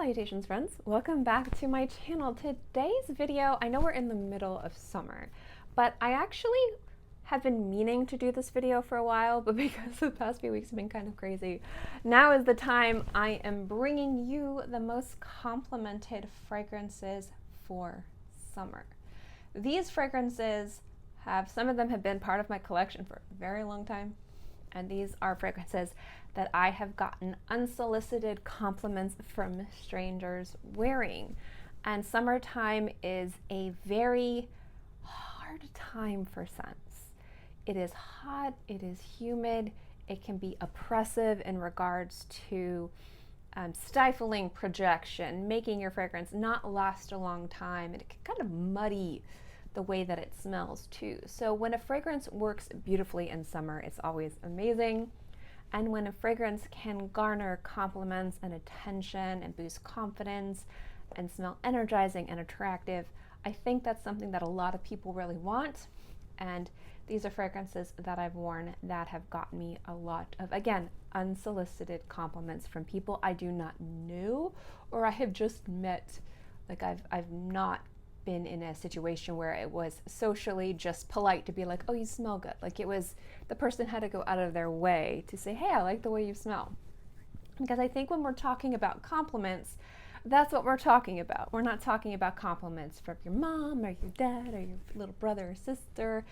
Salutations friends, welcome back to my channel. Today's video, I know we're in the middle of summer, but I actually have been meaning to do this video for a while, but because the past few weeks have been kind of crazy, now is the time. I am bringing you the most complimented fragrances for summer. These fragrances some of them have been part of my collection for a very long time, and these are fragrances that I have gotten unsolicited compliments from strangers wearing. And summertime is a very hard time for scents. It is hot, it is humid, it can be oppressive in regards to stifling projection, making your fragrance not last a long time, and it can kind of muddy the way that it smells too. So when a fragrance works beautifully in summer, it's always amazing. And when a fragrance can garner compliments and attention and boost confidence and smell energizing and attractive, I think that's something that a lot of people really want. And these are fragrances that I've worn that have gotten me a lot of, again, unsolicited compliments from people I do not know or I have just met. Like I've not been in a situation where it was socially just polite to be like, oh, you smell good. Like it was, the person had to go out of their way to say, hey, I like the way you smell. Because I think when we're talking about compliments, that's what we're talking about. We're not talking about compliments from your mom or your dad or your little brother or sister.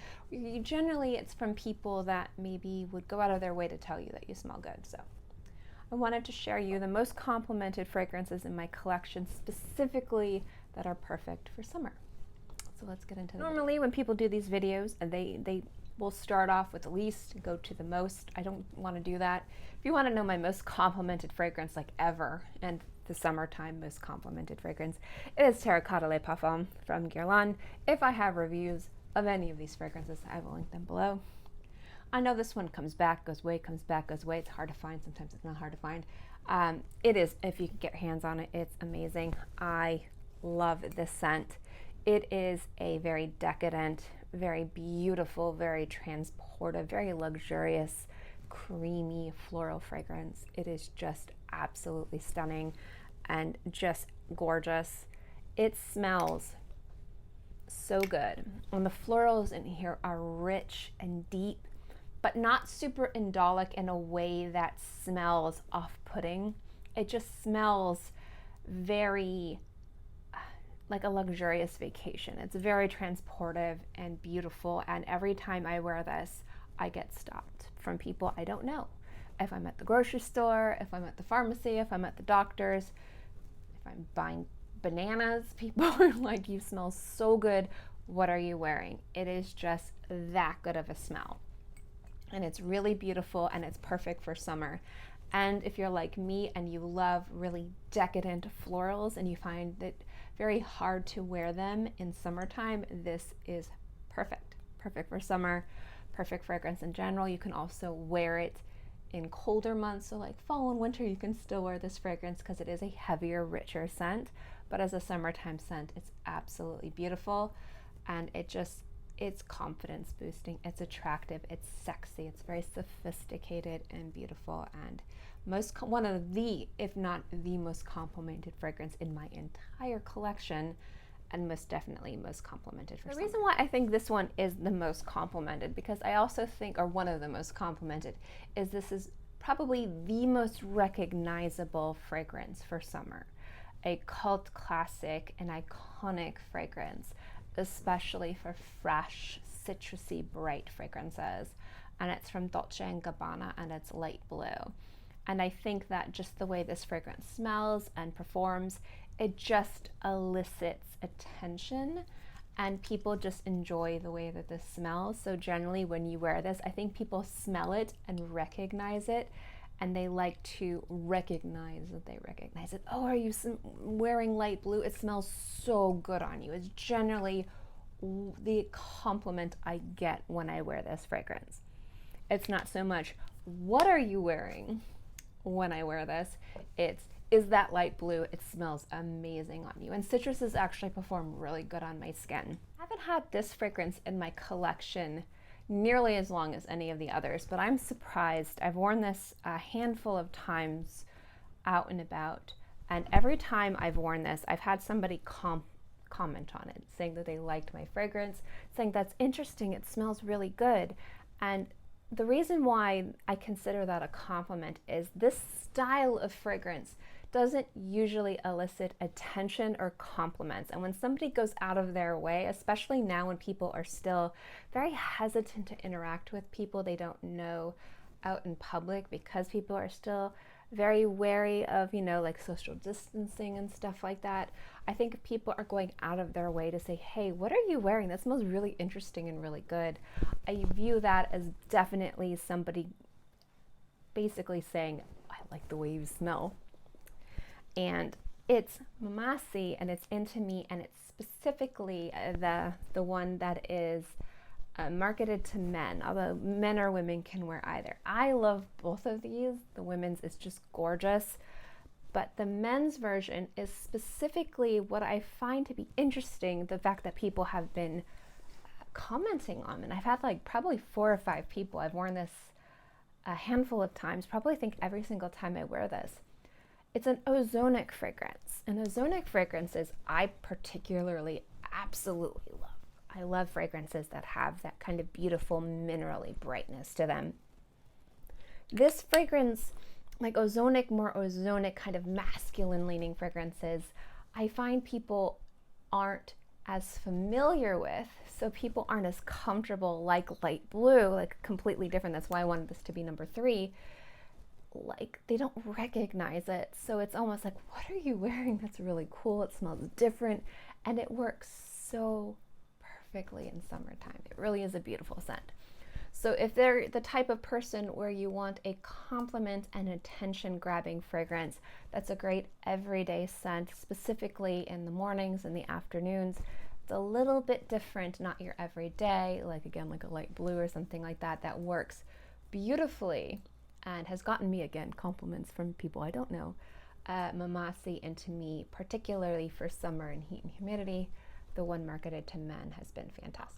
Generally, it's from people that maybe would go out of their way to tell you that you smell good. So I wanted to share you the most complimented fragrances in my collection, specifically that are perfect for summer. So let's get into it. Normally when people do these videos, they will start off with the least and go to the most. I don't want to do that. If you want to know my most complimented fragrance like ever, and the summertime most complimented fragrance, it is Terra Cottage Parfum from Guerlain. If I have reviews of any of these fragrances, I will link them below. I know this one comes back, goes away, comes back, goes away. It's hard to find. Sometimes it's not hard to find. It is, if you can get your hands on it, it's amazing. I love this scent. It is a very decadent, very beautiful, very transportive, very luxurious, creamy floral fragrance. It is just absolutely stunning and just gorgeous. It smells so good. And the florals in here are rich and deep, but not super indolic in a way that smells off-putting. It just smells very like a luxurious vacation. It's very transportive and beautiful, and every time I wear this, I get stopped from people I don't know. If I'm at the grocery store, if I'm at the pharmacy, if I'm at the doctor's, if I'm buying bananas, people are like, you smell so good, what are you wearing? It is just that good of a smell. And it's really beautiful and it's perfect for summer. And if you're like me and you love really decadent florals and you find it very hard to wear them in summertime, this is perfect. Perfect for summer, perfect fragrance in general. You can also wear it in colder months, so like fall and winter, you can still wear this fragrance because it is a heavier, richer scent. But as a summertime scent, it's absolutely beautiful, and it's confidence boosting, it's attractive, it's sexy, it's very sophisticated and beautiful, and one of the, if not the most complimented fragrance in my entire collection, and most definitely most complimented for summer. The reason why I think this one is the most complimented, because I also think, or one of the most complimented, is this is probably the most recognizable fragrance for summer. A cult classic, an iconic fragrance, especially for fresh, citrusy, bright fragrances. And it's from Dolce and Gabbana, and it's light blue. And I think that just the way this fragrance smells and performs, it just elicits attention, and people just enjoy the way that this smells. So generally when you wear this, I think people smell it and recognize it, and they like to recognize that they recognize it. Oh, are you wearing light blue? It smells so good on you. It's generally the compliment I get when I wear this fragrance. It's not so much, what are you wearing when I wear this? It's, is that light blue? It smells amazing on you. And citruses actually perform really good on my skin. I haven't had this fragrance in my collection nearly as long as any of the others, but I'm surprised. I've worn this a handful of times out and about, And every time I've worn this, I've had somebody comment on it, saying that they liked my fragrance, saying that's interesting, it smells really good. And the reason why I consider that a compliment is this style of fragrance doesn't usually elicit attention or compliments. And when somebody goes out of their way, especially now when people are still very hesitant to interact with people they don't know out in public, because people are still very wary of, you know, like social distancing and stuff like that, I think if people are going out of their way to say, hey, what are you wearing? That smells really interesting and really good. I view that as definitely somebody basically saying, I like the way you smell. And it's Mamasi, and it's into me, and it's specifically the one that is marketed to men, although men or women can wear either. I love both of these. The women's is just gorgeous, but the men's version is specifically what I find to be interesting, the fact that people have been commenting on. And I've had like probably 4 or 5 people. I've worn this a handful of times, probably think every single time I wear this. It's an ozonic fragrance, and ozonic fragrances I particularly absolutely love. I love fragrances that have that kind of beautiful minerally brightness to them. This fragrance, like ozonic, more ozonic kind of masculine leaning fragrances, I find people aren't as familiar with, so people aren't as comfortable, like light blue, like completely different. That's why I wanted this to be number 3. Like they don't recognize it, so it's almost like, what are you wearing? That's really cool. It smells different, and it works so perfectly in summertime. It really is a beautiful scent. So if they're the type of person where you want a compliment and attention grabbing fragrance, that's a great everyday scent, specifically in the mornings and the afternoons. It's a little bit different, not your everyday, like again, like a light blue or something like that, that works beautifully and has gotten me, again, compliments from people I don't know. Mamasi into me, particularly for summer and heat and humidity. The one marketed to men has been fantastic.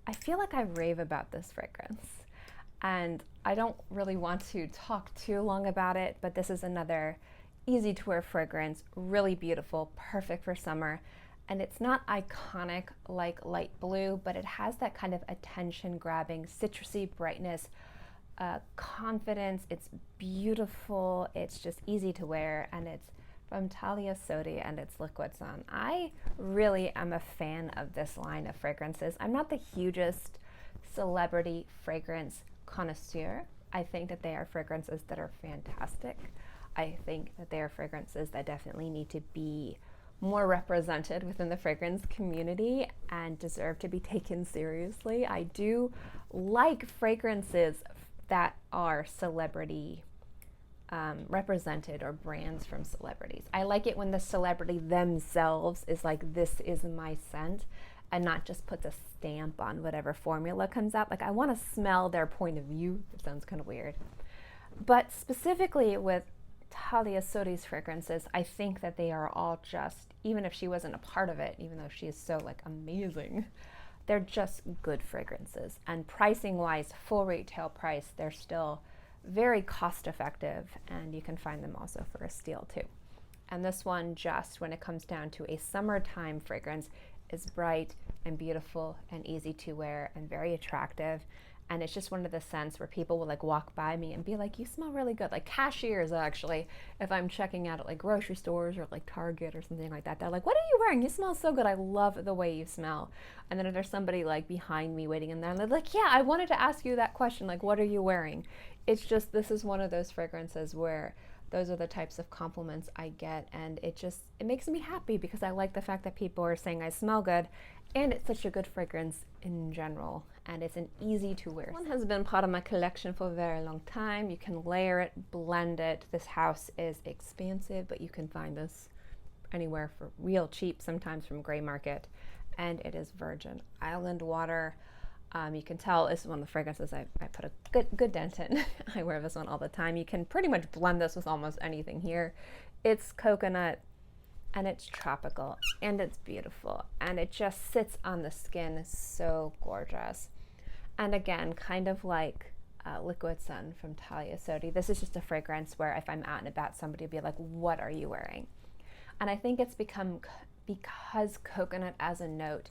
I feel like I rave about this fragrance, and I don't really want to talk too long about it, but this is another easy to wear fragrance, really beautiful, perfect for summer. And it's not iconic like light blue, but it has that kind of attention grabbing, citrusy brightness, confidence. It's beautiful, it's just easy to wear, and it's from Talia Sodi, and it's Liquid Sun. I really am a fan of this line of fragrances. I'm not the hugest celebrity fragrance connoisseur. I think that they are fragrances that are fantastic. I think that they are fragrances that definitely need to be more represented within the fragrance community and deserve to be taken seriously. I do like fragrances that are celebrity represented, or brands from celebrities. I like it when the celebrity themselves is like, this is my scent, and not just puts a stamp on whatever formula comes out. Like, I want to smell their point of view. It sounds kind of weird. But specifically with Talia Sodi's fragrances, I think that they are all just, even if she wasn't a part of it, even though she is so like amazing, they're just good fragrances. And pricing wise, full retail price, they're still very cost effective, and you can find them also for a steal too. And this one, just when it comes down to a summertime fragrance, is bright and beautiful and easy to wear and very attractive. And it's just one of the scents where people will like walk by me and be like, you smell really good. Like cashiers, actually, if I'm checking out at like grocery stores or like Target or something like that, they're like, what are you wearing? You smell so good. I love the way you smell. And then if there's somebody like behind me waiting in there, and they're like, yeah, I wanted to ask you that question. Like, what are you wearing? It's just, this is one of those fragrances where those are the types of compliments I get, and it makes me happy because I like the fact that people are saying I smell good, and it's such a good fragrance in general, and it's an easy to wear. One has been part of my collection for a very long time. You can layer it, blend it. This house is expansive, but you can find this anywhere for real cheap, sometimes from gray market, and it is Virgin Island water. You can tell this is one of the fragrances I put a good dent in. I wear this one all the time. You can pretty much blend this with almost anything here. It's coconut, and it's tropical, and it's beautiful, and it just sits on the skin so gorgeous. And again, kind of like Liquid Sun from Talia Sodi. This is just a fragrance where if I'm out and about, somebody will be like, what are you wearing? And I think it's because coconut as a note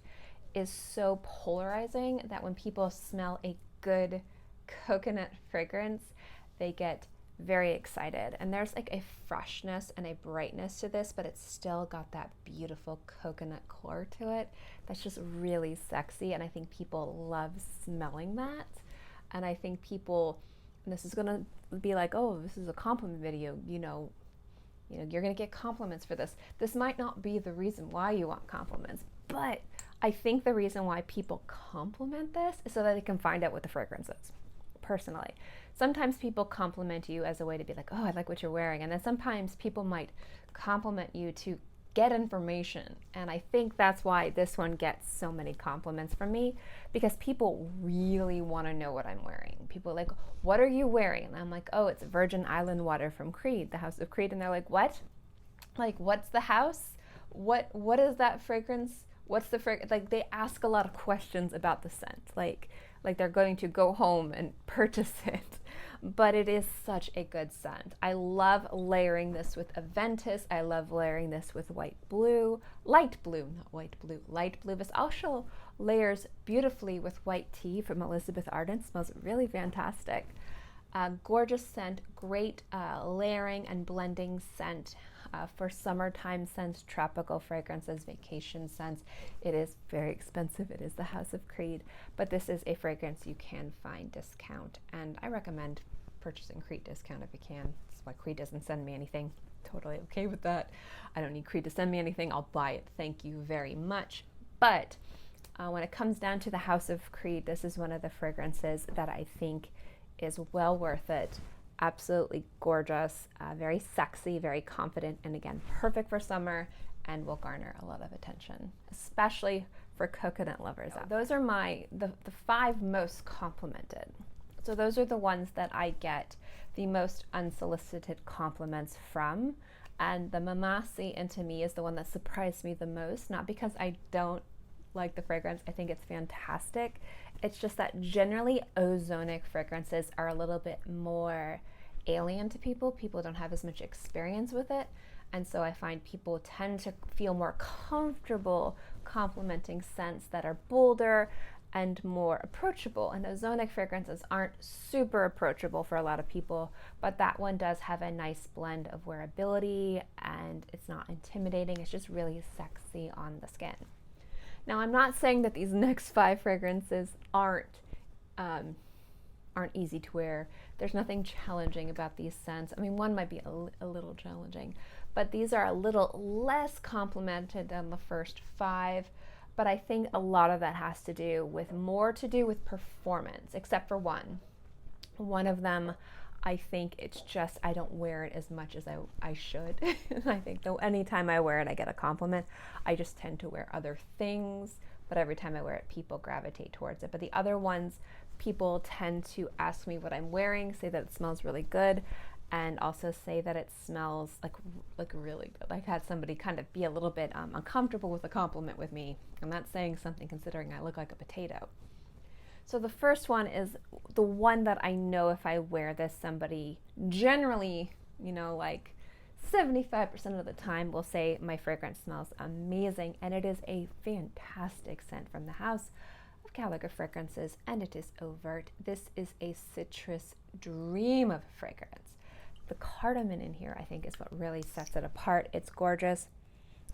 is so polarizing that when people smell a good coconut fragrance, they get very excited. And there's like a freshness and a brightness to this, but it's still got that beautiful coconut core to it that's just really sexy. And I think people love smelling that. And I think people, and this is gonna be like, oh, this is a compliment video, you know, you're gonna get compliments for this. This might not be the reason why you want compliments, but I think the reason why people compliment this is so that they can find out what the fragrance is. Personally, sometimes people compliment you as a way to be like, oh, I like what you're wearing, and then sometimes people might compliment you to get information. And I think that's why this one gets so many compliments from me, because people really want to know what I'm wearing. People are like, what are you wearing? And I'm like, oh, it's Virgin Island water from Creed, the House of Creed. And they're like, what? Like, what's the house? What is that fragrance? What's the fragrance? Like, they ask a lot of questions about the scent. Like they're going to go home and purchase it. But it is such a good scent. I love layering this with Aventus. I love layering this with light blue. This also layers beautifully with white tea from Elizabeth Arden. Smells really fantastic. Gorgeous scent, great layering and blending scent for summertime scents, tropical fragrances, vacation scents. It is very expensive. It is the House of Creed, but this is a fragrance you can find discount, and I recommend purchasing Creed discount if you can. That's why Creed doesn't send me anything. Totally okay with that. I don't need Creed to send me anything. I'll buy it. Thank you very much. But when it comes down to the House of Creed, this is one of the fragrances that I think is well worth it. Absolutely gorgeous, very sexy, very confident, and again, perfect for summer and will garner a lot of attention, especially for coconut lovers. Those are the 5 most complimented. So those are the ones that I get the most unsolicited compliments from. And the Mamasi, and to me, is the one that surprised me the most, not because I don't like the fragrance. I think it's fantastic. It's just that generally ozonic fragrances are a little bit more alien to people. People don't have as much experience with it. And so I find people tend to feel more comfortable complimenting scents that are bolder and more approachable. And ozonic fragrances aren't super approachable for a lot of people, but that one does have a nice blend of wearability and it's not intimidating. It's just really sexy on the skin. Now, I'm not saying that these next 5 fragrances aren't easy to wear. There's nothing challenging about these scents. I mean, one might be a little challenging, but these are a little less complimented than the first 5. But I think a lot of that has to do with performance, except for one. One of them, I think it's just I don't wear it as much as I should. I think though anytime I wear it, I get a compliment. I just tend to wear other things, but every time I wear it, people gravitate towards it. But the other ones, people tend to ask me what I'm wearing, say that it smells really good, and also say that it smells like really good. I've had somebody kind of be a little bit uncomfortable with a compliment with me. I'm not saying something considering I look like a potato. So the first one is the one that I know if I wear this, somebody generally, like 75% of the time will say my fragrance smells amazing, and it is a fantastic scent from the House of Gallagher Fragrances, and it is Overt. This is a citrus dream of a fragrance. The cardamom in here, I think, is what really sets it apart. It's gorgeous,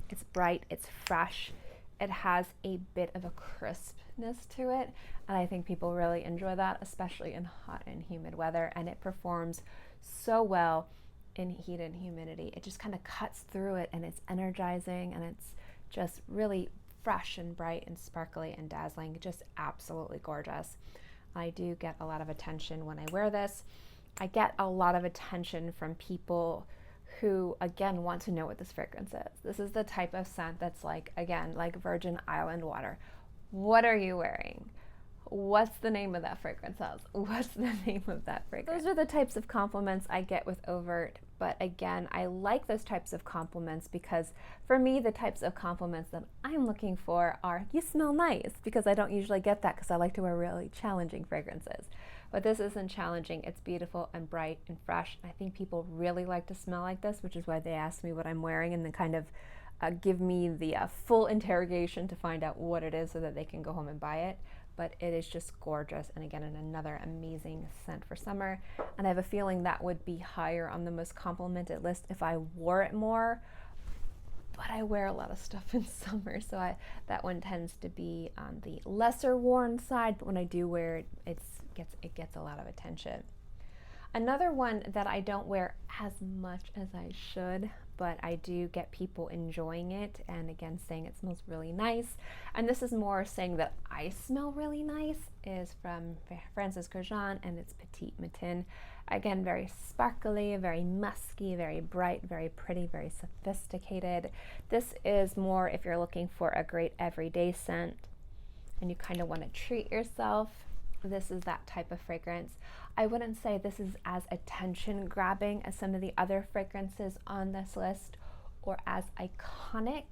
it's bright, it's fresh. It has a bit of a crispness to it, and I think people really enjoy that, especially in hot and humid weather, and it performs so well in heat and humidity. It just kind of cuts through it, and it's energizing, and it's just really fresh and bright and sparkly and dazzling, just absolutely gorgeous. I do get a lot of attention when I wear this. I get a lot of attention from people who, again, want to know what this fragrance is. This is the type of scent that's like, again, like Virgin Island water. What are you wearing? What's the name of that fragrance house? What's the name of that fragrance? Those are the types of compliments I get with Overt, but again, I like those types of compliments because for me, the types of compliments that I'm looking for are, you smell nice, because I don't usually get that because I like to wear really challenging fragrances. but this isn't challenging. It's beautiful and bright and fresh. I think people really like to smell like this, which is why they ask me what I'm wearing and then kind of give me the full interrogation to find out what it is so that they can go home and buy it. But it is just gorgeous, and again, another amazing scent for summer. And I have a feeling that would be higher on the most complimented list if I wore it more, but I wear a lot of stuff in summer, so that one tends to be on the lesser worn side, but when I do wear it, it gets a lot of attention. Another one that I don't wear as much as I should, but I do get people enjoying it and again saying it smells really nice, and this is more saying that I smell really nice, is from Francis Kurkdjian, and it's Petit Matin. Again, very sparkly, very musky, very bright, very pretty, very sophisticated. This is more if you're looking for a great everyday scent and you kind of want to treat yourself. This is that type of fragrance. I wouldn't say this is as attention grabbing as some of the other fragrances on this list or as iconic,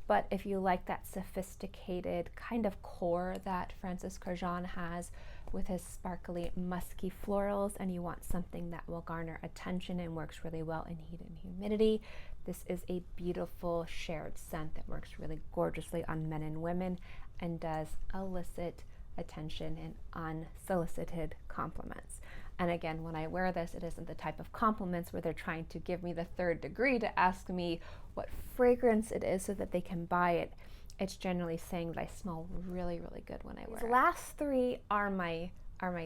but if you like that sophisticated kind of core that Francis Kurkdjian has with his sparkly musky florals, and you want something that will garner attention and works really well in heat and humidity, this is a beautiful shared scent that works really gorgeously on men and women and does elicit attention and unsolicited compliments. And again, when I wear this, it isn't the type of compliments where they're trying to give me the third degree to ask me what fragrance it is so that they can buy it. It's generally saying that I smell really, really good when I wear it. The last three are my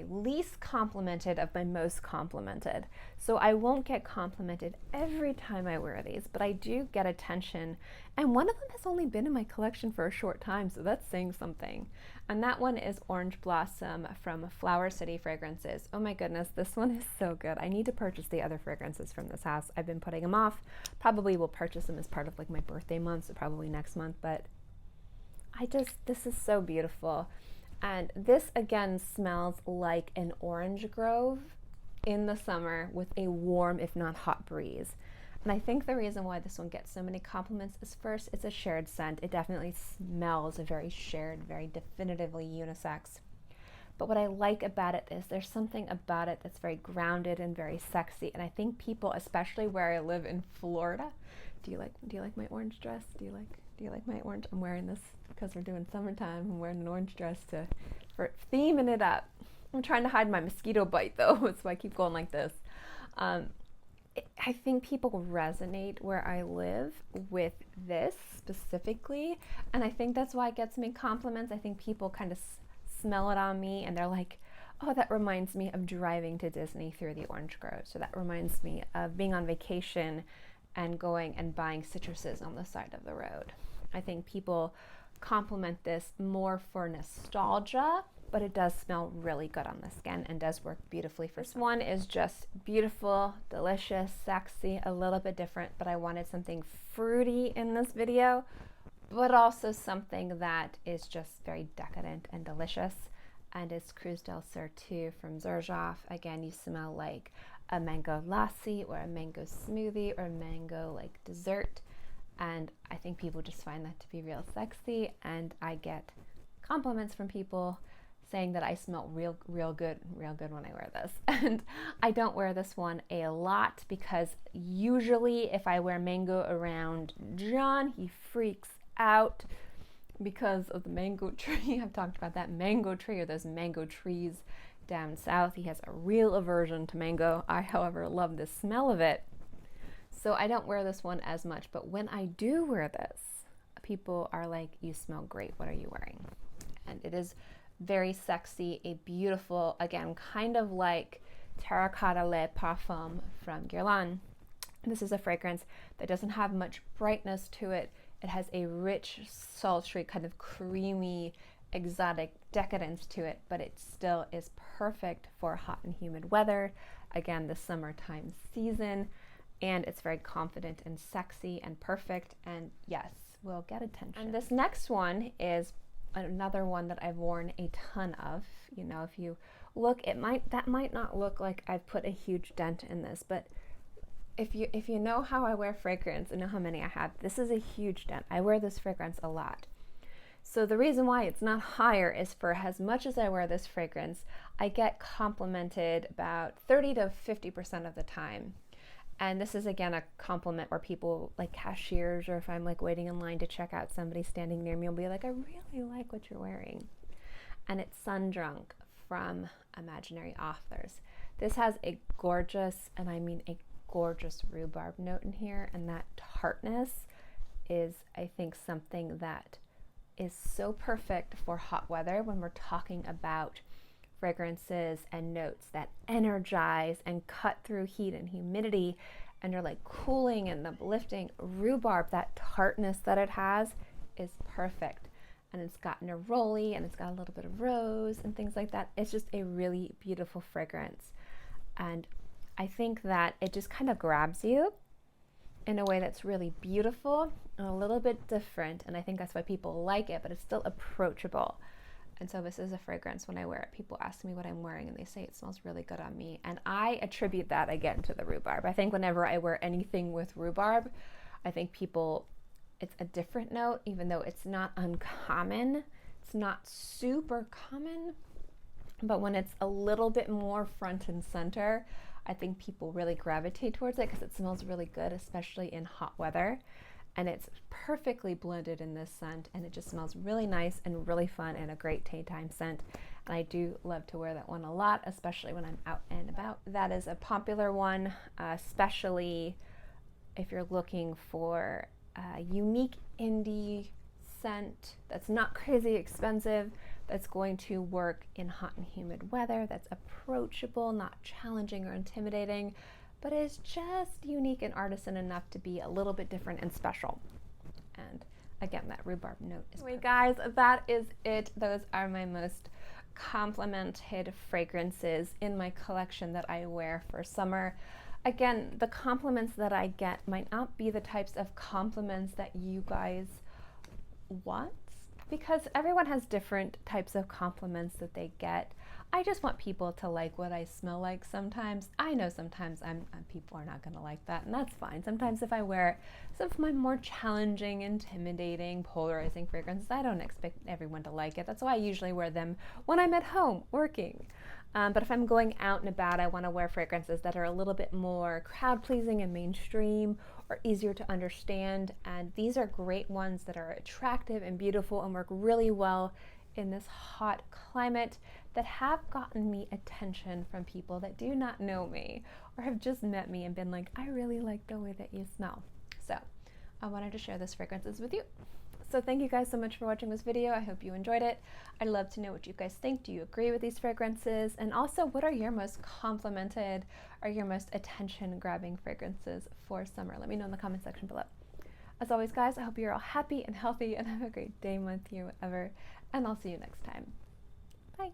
least complimented of my most complimented. So I won't get complimented every time I wear these, but I do get attention. And one of them has only been in my collection for a short time, so that's saying something. And that one is Orange Blossom from Flower City Fragrances. Oh my goodness, this one is so good. I need to purchase the other fragrances from this house. I've been putting them off. Probably will purchase them as part of like my birthday month, so probably next month, but this is so beautiful. And this again smells like an orange grove in the summer with a warm, if not hot breeze. And I think the reason why this one gets so many compliments is first, it's a shared scent. It definitely smells very shared, very definitively unisex. But what I like about it is there's something about it that's very grounded and very sexy. And I think people, especially where I live in Florida, do you like my orange dress? Do you like my orange? I'm wearing this because we're doing summertime. I'm wearing an orange dress for theming it up. I'm trying to hide my mosquito bite though, so I keep going like this. I think people resonate where I live with this specifically, and I think that's why it gets me compliments. I think people kind of smell it on me and they're like, oh, that reminds me of driving to Disney through the orange grove. So that reminds me of being on vacation and going and buying citruses on the side of the road. I think people compliment this more for nostalgia, but it does smell really good on the skin and does work beautifully for summer. This one is just beautiful, delicious, sexy, a little bit different, but I wanted something fruity in this video, but also something that is just very decadent and delicious, and it's Cruz del Sur 2 from Xerjoff. Again, you smell like a mango lassi or a mango smoothie or a mango like dessert, and I think people just find that to be real sexy, and I get compliments from people saying that I smell real good when I wear this. And I don't wear this one a lot because usually if I wear mango around John, he freaks out because of the mango tree. I've talked about that mango tree or those mango trees down south. He has a real aversion to mango. I, however, love the smell of it. So I don't wear this one as much, but when I do wear this, people are like, you smell great, what are you wearing? And it is very sexy, a beautiful, again, kind of like Terra Cottage Le Parfum from Guerlain. This is a fragrance that doesn't have much brightness to it. It has a rich, sultry, kind of creamy, exotic decadence to it, but it still is perfect for hot and humid weather. Again, the summertime season, and it's very confident and sexy and perfect, and yes, will get attention. And this next one is another one that I've worn a ton of. You know, if you look, that might not look like I've put a huge dent in this, but if you know how I wear fragrance and know how many I have, this is a huge dent. I wear this fragrance a lot. So the reason why it's not higher is for as much as I wear this fragrance, I get complimented about 30 to 50% of the time. And this is again a compliment where people like cashiers, or if I'm like waiting in line to check out, somebody standing near me will be like, I really like what you're wearing. And it's Sun Drunk from Imaginary Authors. This has a gorgeous, and I mean a gorgeous rhubarb note in here, and that tartness is, I think, something that is so perfect for hot weather when we're talking about fragrances and notes that energize and cut through heat and humidity and are like cooling and uplifting. Rhubarb, that tartness that it has, is perfect. And it's got neroli and it's got a little bit of rose and things like that. It's just a really beautiful fragrance. And I think that it just kind of grabs you in a way that's really beautiful and a little bit different. And I think that's why people like it, but it's still approachable. And so this is a fragrance, when I wear it, people ask me what I'm wearing and they say it smells really good on me. And I attribute that again to the rhubarb. I think whenever I wear anything with rhubarb, I think people, it's a different note, even though it's not uncommon. It's not super common, but when it's a little bit more front and center, I think people really gravitate towards it because it smells really good, especially in hot weather. And it's perfectly blended in this scent, and it just smells really nice and really fun and a great daytime scent. And I do love to wear that one a lot, especially when I'm out and about. That is a popular one, especially if you're looking for a unique indie scent that's not crazy expensive, that's going to work in hot and humid weather, that's approachable, not challenging or intimidating, but is just unique and artisan enough to be a little bit different and special. And again, that rhubarb note is perfect. Guys, that is it. Those are my most complimented fragrances in my collection that I wear for summer. Again, the compliments that I get might not be the types of compliments that you guys want, because everyone has different types of compliments that they get. I just want people to like what I smell like sometimes. I know sometimes people are not going to like that, and that's fine. Sometimes if I wear some of my more challenging, intimidating, polarizing fragrances, I don't expect everyone to like it. That's why I usually wear them when I'm at home working. But if I'm going out and about, I want to wear fragrances that are a little bit more crowd-pleasing and mainstream, or easier to understand. And these are great ones that are attractive and beautiful and work really well in this hot climate, that have gotten me attention from people that do not know me or have just met me and been like, I really like the way that you smell. So I wanted to share these fragrances with you. So thank you guys so much for watching this video. I hope you enjoyed it. I'd love to know what you guys think. Do you agree with these fragrances? And also, what are your most complimented or your most attention-grabbing fragrances for summer? Let me know in the comment section below. As always, guys, I hope you're all happy and healthy and have a great day, month, year, whatever. And I'll see you next time. Bye.